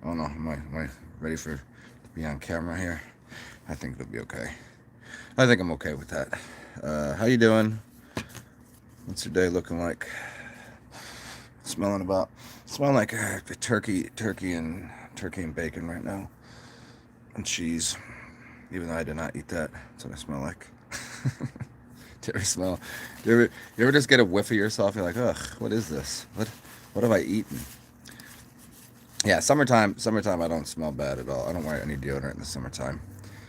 I don't know. Am I ready to be on camera here? I think it'll be okay. I think I'm okay with that. How you doing? What's your day looking like? Smelling like turkey and bacon right now, and cheese. Even though I did not eat that, that's what I smell like. Do you ever smell? You ever just get a whiff of yourself? You're like, ugh, what is this? What have I eaten? Yeah, summertime. I don't smell bad at all. I don't wear any deodorant in the summertime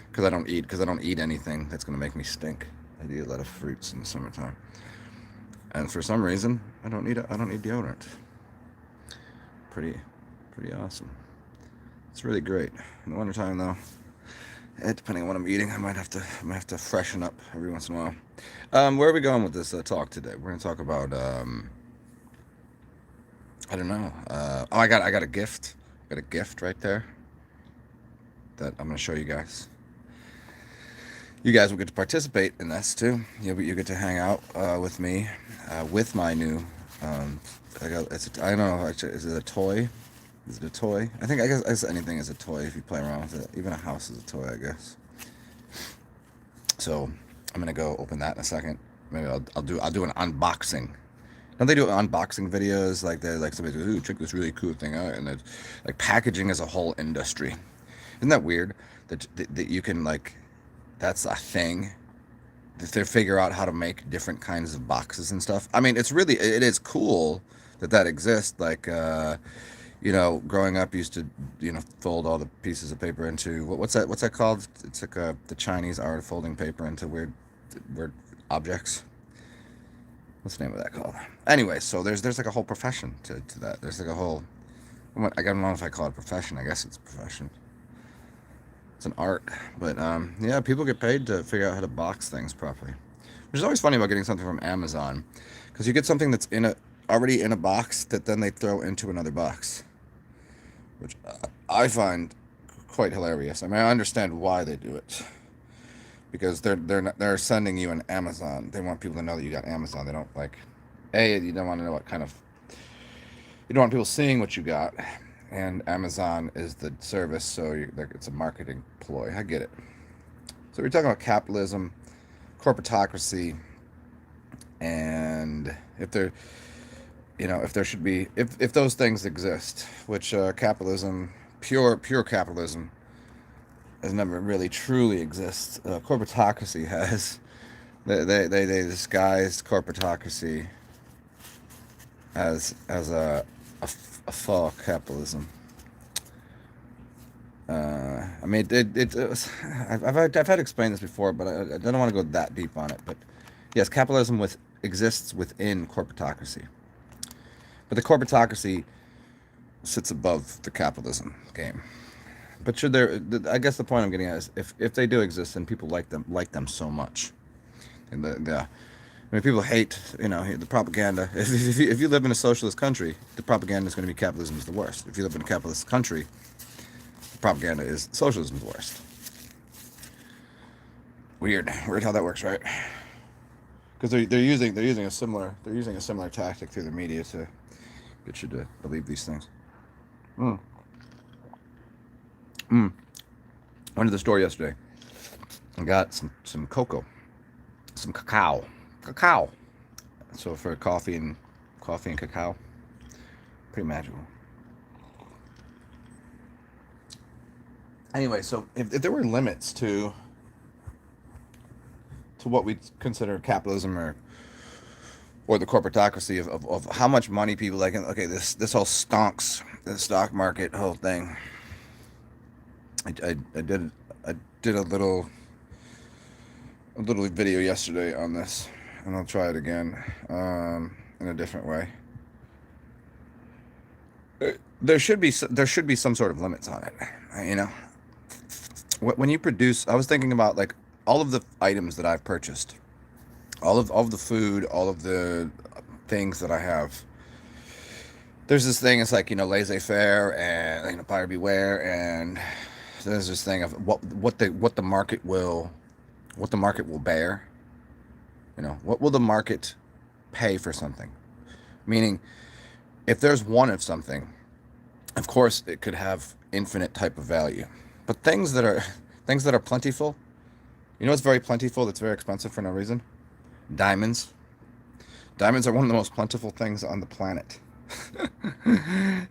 because I don't eat anything that's gonna make me stink. I eat a lot of fruits in the summertime, and for some reason, I don't need deodorant. Pretty, pretty awesome. It's really great. In the wintertime, though, depending on what I'm eating, I might have to freshen up every once in a while. Where are we going with this talk today? We're gonna talk about I don't know. I got a gift. I got a gift right there that I'm gonna show you guys. You guys will get to participate in this too. You get to hang out with me with my new. I don't know. Is it a toy? Is it a toy? I guess anything is a toy if you play around with it. Even a house is a toy, I guess. So I'm gonna go open that in a second. Maybe I'll do an unboxing. Don't they do unboxing videos like they're like somebody goes, ooh, check this really cool thing out, and it's like packaging is a whole industry. Isn't that weird that you can like that's a thing that they figure out how to make different kinds of boxes and stuff. I mean, it is cool that exists. Like growing up, used to fold all the pieces of paper into what's that called? It's like the Chinese art of folding paper into weird objects. What's the name of that called? Anyway, so there's like a whole profession to that. There's like a whole. I don't know if I call it a profession. I guess it's a profession. It's an art, but yeah, people get paid to figure out how to box things properly. Which is always funny about getting something from Amazon, because you get something that's already in a box that then they throw into another box, which I find quite hilarious. I mean, I understand why they do it, because they're sending you an Amazon. They want people to know that you got Amazon. They don't like, you don't want to know what kind of, you don't want people seeing what you got, and Amazon is the service, so it's a marketing ploy. I get it. So we're talking about capitalism, corporatocracy, and if there should be, if those things exist, which capitalism, pure capitalism, has never really truly exists. Corporatocracy has. They disguised corporatocracy as a fall capitalism. I mean, I've had to explain this before, but I don't want to go that deep on it. But yes, capitalism exists within corporatocracy, but the corporatocracy sits above the capitalism game. But should there? I guess the point I'm getting at is if they do exist and people like them so much, and I mean, people hate the propaganda. If you live in a socialist country, the propaganda is going to be capitalism is the worst. If you live in a capitalist country, the propaganda is socialism is the worst. Weird how that works, right? Because they're using a similar tactic through the media to get you to believe these things. Mm. Mm. Went to the store yesterday and got some cocoa, some cacao. So for coffee and cacao, pretty magical. Anyway, so if there were limits to what we consider capitalism or the corporatocracy of how much money people like, okay, this whole stonks, the stock market whole thing. I did a little video yesterday on this, and I'll try it again in a different way. There should be some sort of limits on it. When you produce, I was thinking about like all of the items that I've purchased, all of the food, all of the things that I have. There's this thing. It's like laissez-faire and buyer beware, and there's this thing of what the market will bear. What will the market pay for something? Meaning, if there's one of something, of course it could have infinite type of value. But things that are plentiful, you know what's very plentiful that's very expensive for no reason? Diamonds. Diamonds are one of the most plentiful things on the planet.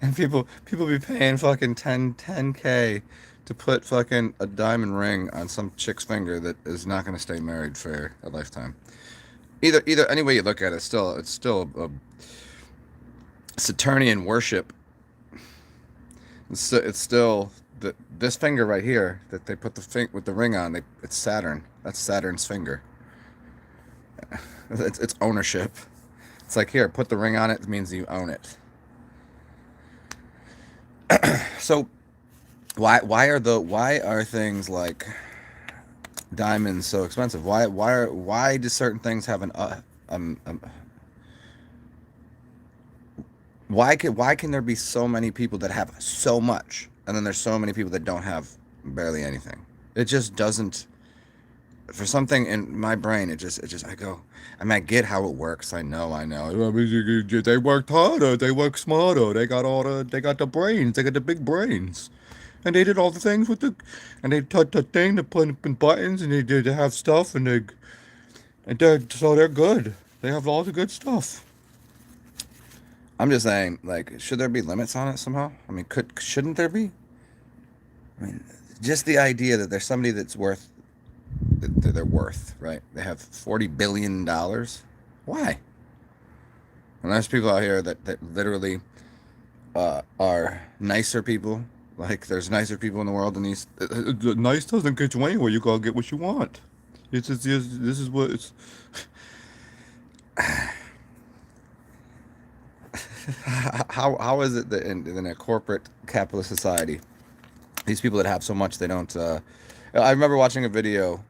And people be paying fucking 10k to put fucking a diamond ring on some chick's finger that is not going to stay married for a lifetime. Either any way you look at it, it's still a Saturnian worship. It's still this finger right here that they put with the ring on. It's Saturn. That's Saturn's finger. It's ownership. It's like, here, put the ring on it. It means you own it. So why are things like diamonds so expensive? Why do certain things have why can there be so many people that have so much, and then there's so many people that don't have barely anything? It just doesn't. For something in my brain, it just I go. I mean, I get how it works. I know. They worked harder. They worked smarter. They got the brains. They got the big brains, and they did all the things and they touched the thing to put in buttons, and they have stuff, so they're good. They have all the good stuff. I'm just saying, like, should there be limits on it somehow? I mean, shouldn't there be? I mean, just the idea that there's somebody that's worth. They're worth, right? They have $40 billion. Why? And there's people out here that literally are nicer people. Like, there's nicer people in the world than these. Nice doesn't get you anywhere. You gotta get what you want. This is what it's. How is it that in a corporate capitalist society, these people that have so much, they don't. I remember watching a video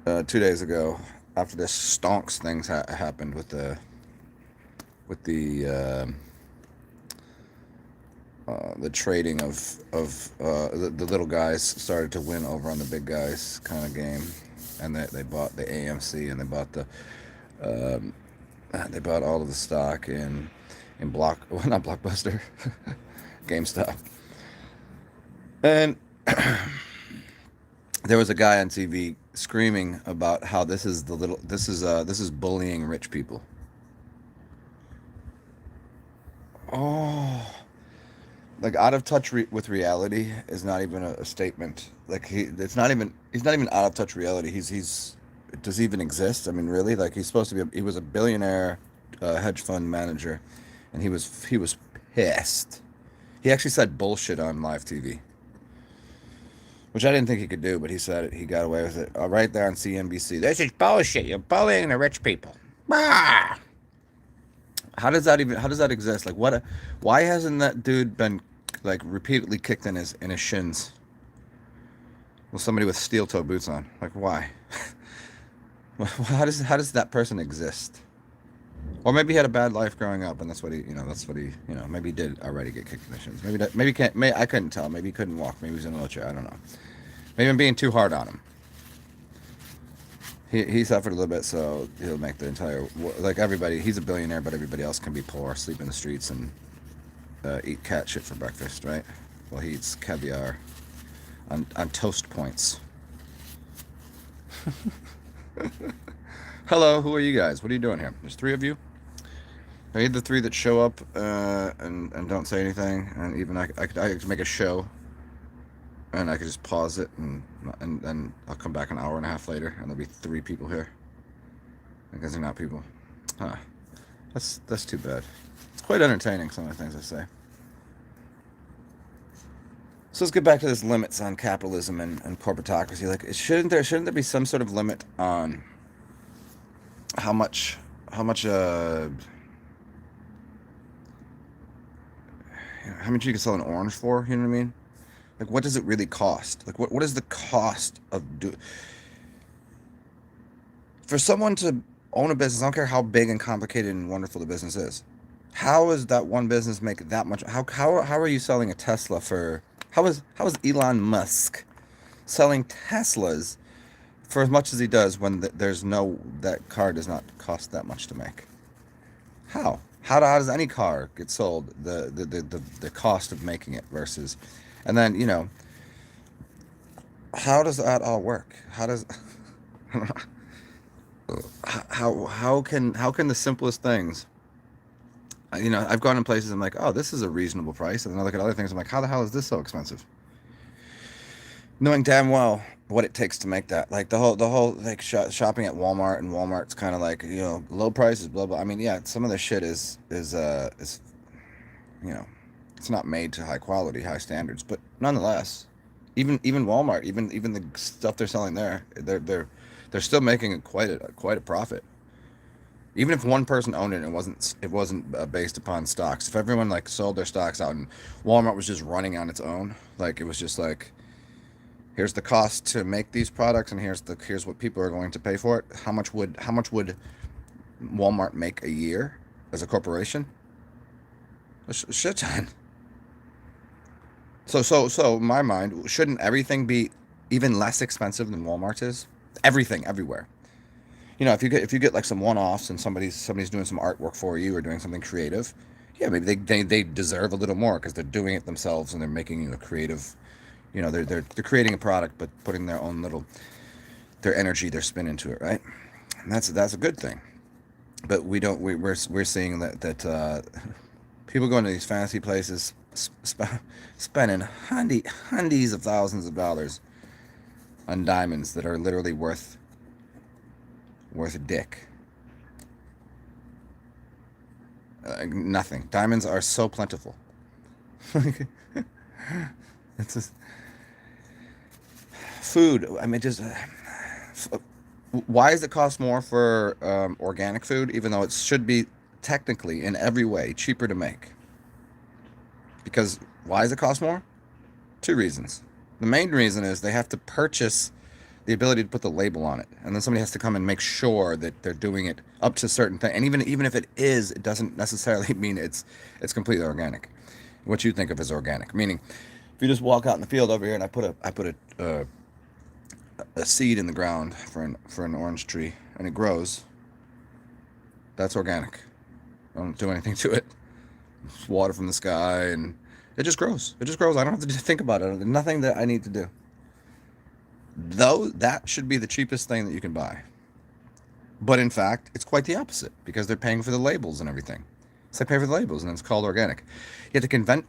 2 days ago after this stonks things happened with the trading of the little guys started to win over on the big guys kind of game, and they bought the AMC, and they bought all of the stock in not Blockbuster, GameStop, and there was a guy on TV screaming about how this is bullying rich people. Oh, like, out of touch with reality is not even a statement. Like, he's not even out of touch with reality. Does he even exist? I mean, really? Like, he was a billionaire hedge fund manager, and he was pissed. He actually said bullshit on live TV, which I didn't think he could do, but he said it. He got away with it right there on CNBC. This is bullshit. You're bullying the rich people. Ah! How does that exist? Like, why hasn't that dude been, like, repeatedly kicked in his shins? Well, somebody with steel toe boots on. Like, why? How does that person exist? Or maybe he had a bad life growing up, and maybe he did already get kicked in the shins. I couldn't tell. Maybe he couldn't walk. Maybe he was in a wheelchair. I don't know. Maybe I'm being too hard on him. He suffered a little bit, so he'll make the entire, like, everybody. He's a billionaire, but everybody else can be poor, sleep in the streets, and eat cat shit for breakfast, right? Well, he eats caviar on toast points. Hello, who are you guys? What are you doing here? There's 3 of you. Are you the 3 that show up and don't say anything? And even I could make a show, and I could just pause it, and then I'll come back an hour and a half later, and there'll be 3 people here. I guess they're not people. Huh. That's too bad. It's quite entertaining, some of the things I say. So let's get back to this limits on capitalism and corporatocracy. Like, shouldn't there be some sort of limit on how much you can sell an orange for? You know what I mean? Like, what does it really cost? Like, what is the cost of for someone to own a business? I don't care how big and complicated and wonderful the business is. How is that one business make that much? How are you selling a Tesla for? How is Elon Musk selling Teslas for as much as he does when that car does not cost that much to make? How How does any car get sold? The cost of making it versus, and then how does that all work? How does how can the simplest things, I've gone in places, I'm like, oh, this is a reasonable price, and then I look at other things, I'm like, how the hell is this so expensive? Knowing damn well what it takes to make that. Like the whole like shopping at Walmart, and Walmart's kind of like, low prices, blah blah. I mean, yeah, some of the shit is you know it's not made to high quality, high standards, but nonetheless, even Walmart, even the stuff they're selling there, they're still making quite a profit. Even if one person owned it, and it wasn't based upon stocks. If everyone like sold their stocks out and Walmart was just running on its own, like it was just like, here's the cost to make these products, and here's what people are going to pay for it. How much would Walmart make a year as a corporation? A shit ton. So in my mind, shouldn't everything be even less expensive than Walmart is? Everything, everywhere. If you get like some one-offs, and somebody's doing some artwork for you or doing something creative, yeah, maybe they deserve a little more because they're doing it themselves, and they're making a creative. They're creating a product, but putting their energy, their spin into it, right? And that's a good thing. But we're seeing that people going to these fancy places, spending hundies of thousands of dollars on diamonds that are literally worth a dick. Nothing. Diamonds are so plentiful. It's just food. I mean, just why does it cost more for organic food, even though it should be technically in every way cheaper to make? Because why does it cost more? Two reasons. The main reason is they have to purchase the ability to put the label on it, and then somebody has to come and make sure that they're doing it up to a certain thing. And even if it is, it doesn't necessarily mean it's completely organic. What you think of as organic, meaning if you just walk out in the field over here, and I put a seed in the ground for an orange tree, and it grows, that's organic. I don't do anything to it. It's water from the sky, and it just grows. It just grows. I don't have to think about it. Nothing that I need to do. Though that should be the cheapest thing that you can buy. But in fact, it's quite the opposite, because they're paying for the labels and everything. So they pay for the labels, and it's called organic. Yet the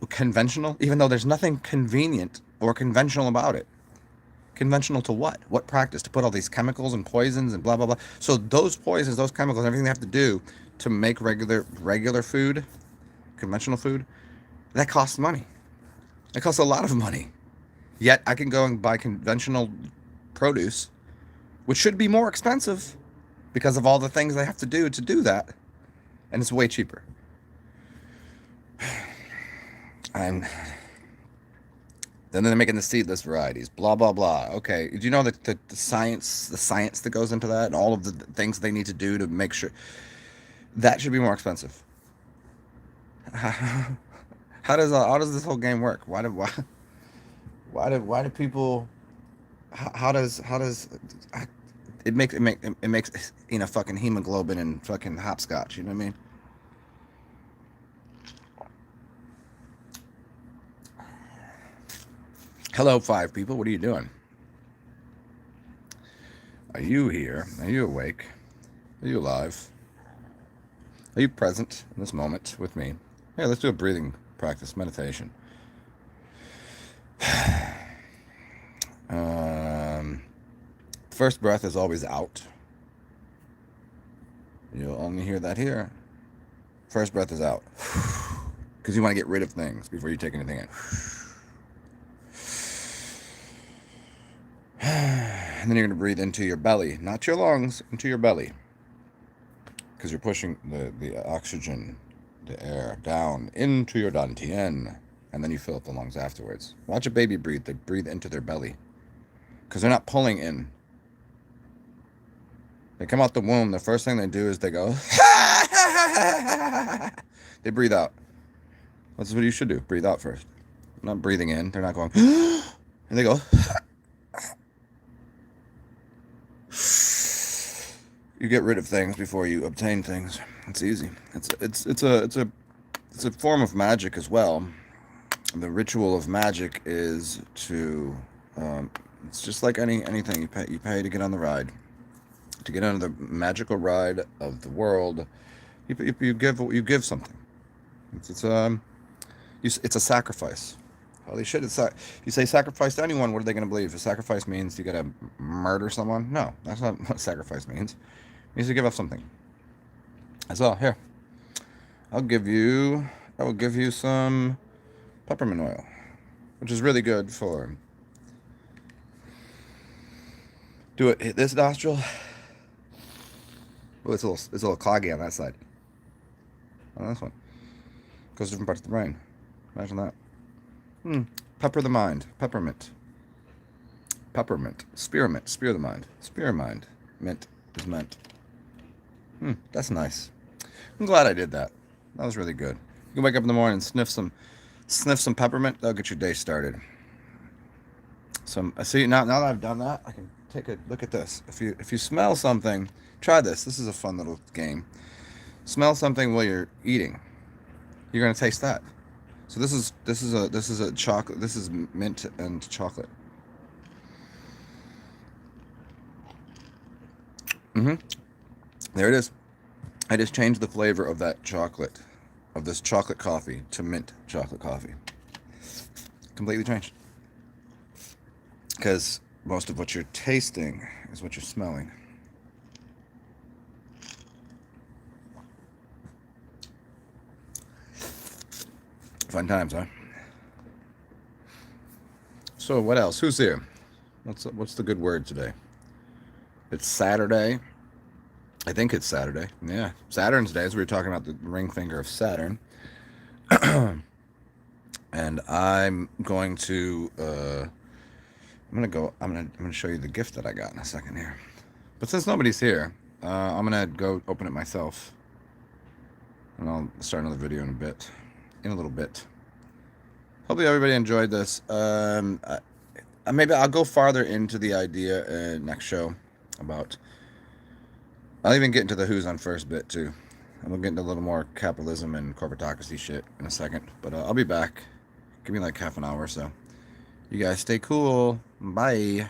conventional, even though there's nothing convenient or conventional about it. Conventional to what? What practice? To put all these chemicals and poisons and blah blah blah. So those poisons, those chemicals, everything they have to do to make regular food, conventional food, that costs money. It costs a lot of money. Yet I can go and buy conventional produce, which should be more expensive because of all the things they have to do that, and it's way cheaper. And then they're making the seedless varieties, blah blah blah. Okay, do you know the science that goes into that, and all of the things they need to do to make sure that should be more expensive? How does this whole game work? Why do people? How does it makes fucking hemoglobin and fucking hopscotch? You know what I mean? Hello, 5 people. What are you doing? Are you here? Are you awake? Are you alive? Are you present in this moment with me? Hey, let's do a breathing practice, meditation. First breath is always out. You'll only hear that here. First breath is out. Because you want to get rid of things before you take anything in. And then you're going to breathe into your belly, not your lungs, into your belly. Because you're pushing the oxygen, the air, down into your dantian. And then you fill up the lungs afterwards. Watch a baby breathe. They breathe into their belly. Because they're not pulling in. They come out the womb. The first thing they do is they go. They breathe out. That's what you should do. Breathe out first. Not breathing in. They're not going. And they go. You get rid of things before you obtain things. It's easy. It's a form of magic as well. The ritual of magic is to it's just like anything you pay to get on the ride, to get on the magical ride of the world. You give something. It's a sacrifice. Holy shit! You say sacrifice to anyone, what are they going to believe? A sacrifice means you got to murder someone? No, that's not what sacrifice means. It means to give up something. That's all. Here, I'll give you. I will give you some peppermint oil, which is really good for. Do it. Hit this nostril. Oh, it's a little cloggy on that side. On this one, goes to different parts of the brain. Imagine that. Pepper the mind. Peppermint. Peppermint. Spearmint. Spear the mind. Spear mind. Mint is meant. That's nice. I'm glad I did that. That was really good. You can wake up in the morning and sniff some peppermint. That'll get your day started. I see now that I've done that, I can take a look at this. If you smell something, try this. This is a fun little game. Smell something while you're eating. You're gonna taste that. So this is a chocolate. This is mint and chocolate. There it is. I just changed the flavor of that chocolate, of this chocolate coffee, to mint chocolate coffee. Completely changed. Because most of what you're tasting is what you're smelling. Fun times, huh? So what else? Who's here? What's the good word today? It's Saturday. I think it's Saturday. Yeah, Saturn's Day. As we were talking about the ring finger of Saturn. And I'm going to I'm gonna show you the gift that I got in a second here. But since nobody's here, I'm gonna go open it myself. And I'll start another video in a little bit. Hopefully everybody enjoyed this. Maybe I'll go farther into the idea next show about. I'll even get into the who's on first bit too. I'm gonna get into a little more capitalism and corporatocracy shit in a second. But I'll be back. Give me like half an hour or so. You guys stay cool. Bye.